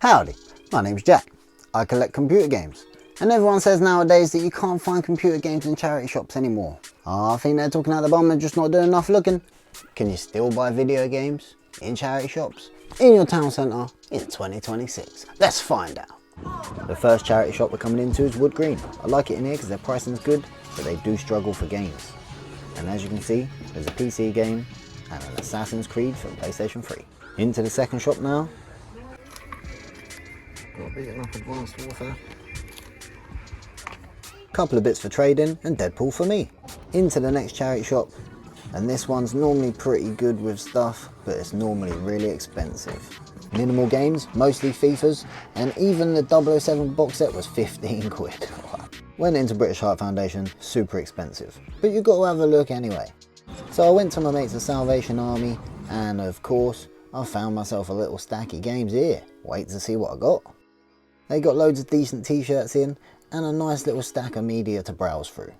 Howdy, my name's Jack. I collect computer games. And everyone says nowadays that you can't find computer games in charity shops anymore. I think they're talking out the bum and just not doing enough looking. Can you still buy video games in charity shops in your town centre in 2026? Let's find out. The first charity shop we're coming into is Wood Green. I like it in here because their pricing is good, but they do struggle for games. And as you can see, there's a PC game and an Assassin's Creed for PlayStation 3. Into the second shop now. Got beaten up Advanced Warfare. Couple of bits for trading and Deadpool for me. Into the next charity shop, and this one's normally pretty good with stuff, but it's normally really expensive. Minimal games, mostly FIFAs, and even the 007 box set was 15 quid. Went into British Heart Foundation, super expensive, but you've got to have a look anyway. So I went to my mates at Salvation Army, and of course, I found myself a little stack of games here. Wait to see what I got. They got loads of decent t-shirts in, and a nice little stack of media to browse through.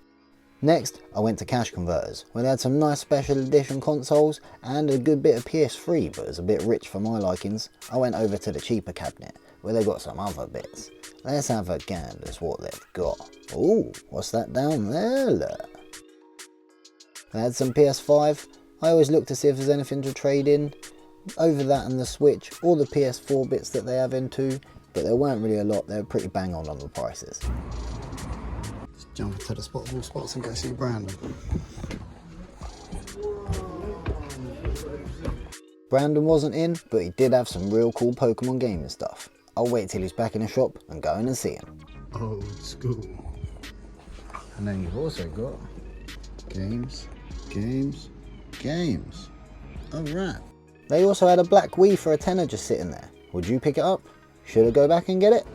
Next, I went to Cash Converters, where they had some nice special edition consoles and a good bit of PS3, but it's a bit rich for my likings. I went over to the cheaper cabinet, where they got some other bits. Let's have a ganders what they've got. Ooh, what's that down there, look? They had some PS5. I always look to see if there's anything to trade in. Over that and the Switch, all the PS4 bits that they have in too, but there weren't really a lot. They were pretty bang on the prices. Let's jump into the spot of all spots and go see Brandon. Brandon wasn't in, but he did have some real cool Pokemon gaming stuff. I'll wait till he's back in the shop and go in and see him. Old school. And then you've also got games. Alright. They also had a black Wii for a tenner just sitting there. Would you pick it up? Should I go back and get it?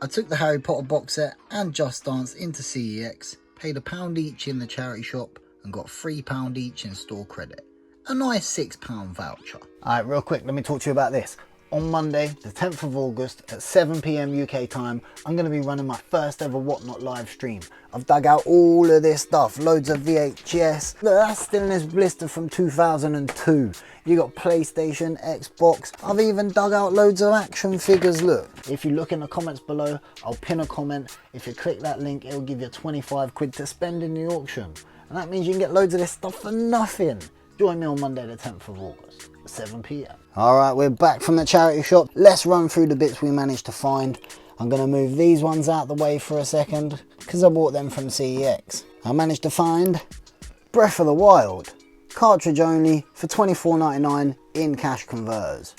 I took the Harry Potter box set and Just Dance into CEX, paid £1 each in the charity shop and got £3 each in store credit. A nice £6 voucher. Alright, real quick, let me talk to you about this. On Monday, the 10th of August at 7 PM UK time, I'm going to be running my first ever Whatnot live stream. I've dug out all of this stuff, loads of VHS. Look, that's still in this blister from 2002. You got PlayStation, Xbox. I've even dug out loads of action figures, look. If you look in the comments below, I'll pin a comment. If you click that link, it'll give you 25 quid to spend in the auction. And that means you can get loads of this stuff for nothing. Join me on Monday the 10th of August at 7 PM. Alright, we're back from the charity shop. Let's run through the bits we managed to find. I'm going to move these ones out the way for a second because I bought them from CEX. I managed to find Breath of the Wild, cartridge only for $24.99 in Cash Converters.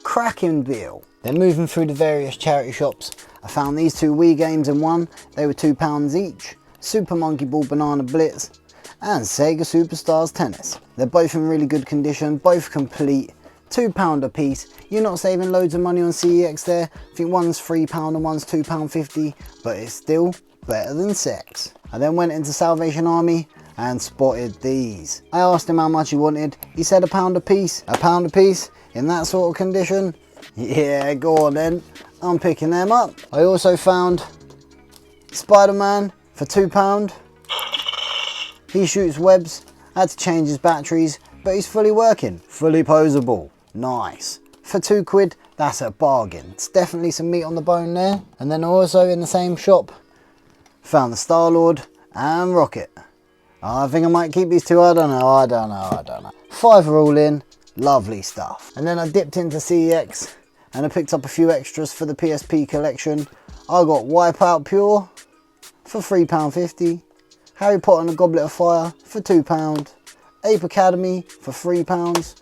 Cracking deal. Then moving through the various charity shops, I found these two Wii games in one. They were £2 each. Super Monkey Ball Banana Blitz and Sega Superstars Tennis. They're both in really good condition, both complete, £2 a piece. You're not saving loads of money on CEX there. I think one's £3 and one's £2.50, but it's still better than sex. I then went into Salvation Army and spotted these. I asked him how much he wanted. He said £1 a piece. £1 a piece in that sort of condition? Yeah, go on then. I'm picking them up. I also found Spider-Man for £2. He shoots webs, had to change his batteries, but he's fully working, fully posable. Nice. For 2 quid, that's a bargain. It's definitely some meat on the bone there. And then also in the same shop, found the Star-Lord and Rocket. I think I might keep these two, I don't know. £5 all in, lovely stuff. And then I dipped into CEX and I picked up a few extras for the PSP collection. I got Wipeout Pure for £3.50. Harry Potter and the Goblet of Fire for £2, Ape Academy for £3,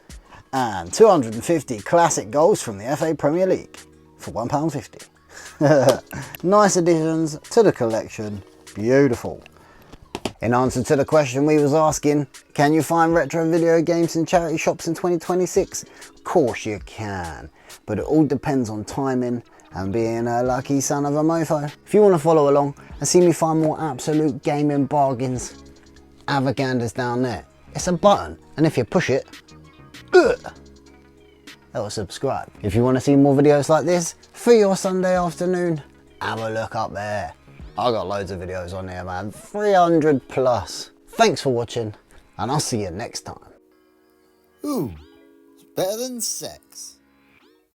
and 250 classic goals from the FA Premier League for £1.50. Nice additions to the collection, beautiful. In answer to the question we was asking, can you find retro video games in charity shops in 2026? Of course you can, but it all depends on timing and being a lucky son of a mofo. If you want to follow along and see me find more absolute gaming bargains, have a ganders down there. It's a button, and if you push it, that'll subscribe. If you want to see more videos like this for your Sunday afternoon, have a look up there. I got loads of videos on here, man, 300 plus. Thanks for watching, and I'll see you next time. Ooh, better than sex.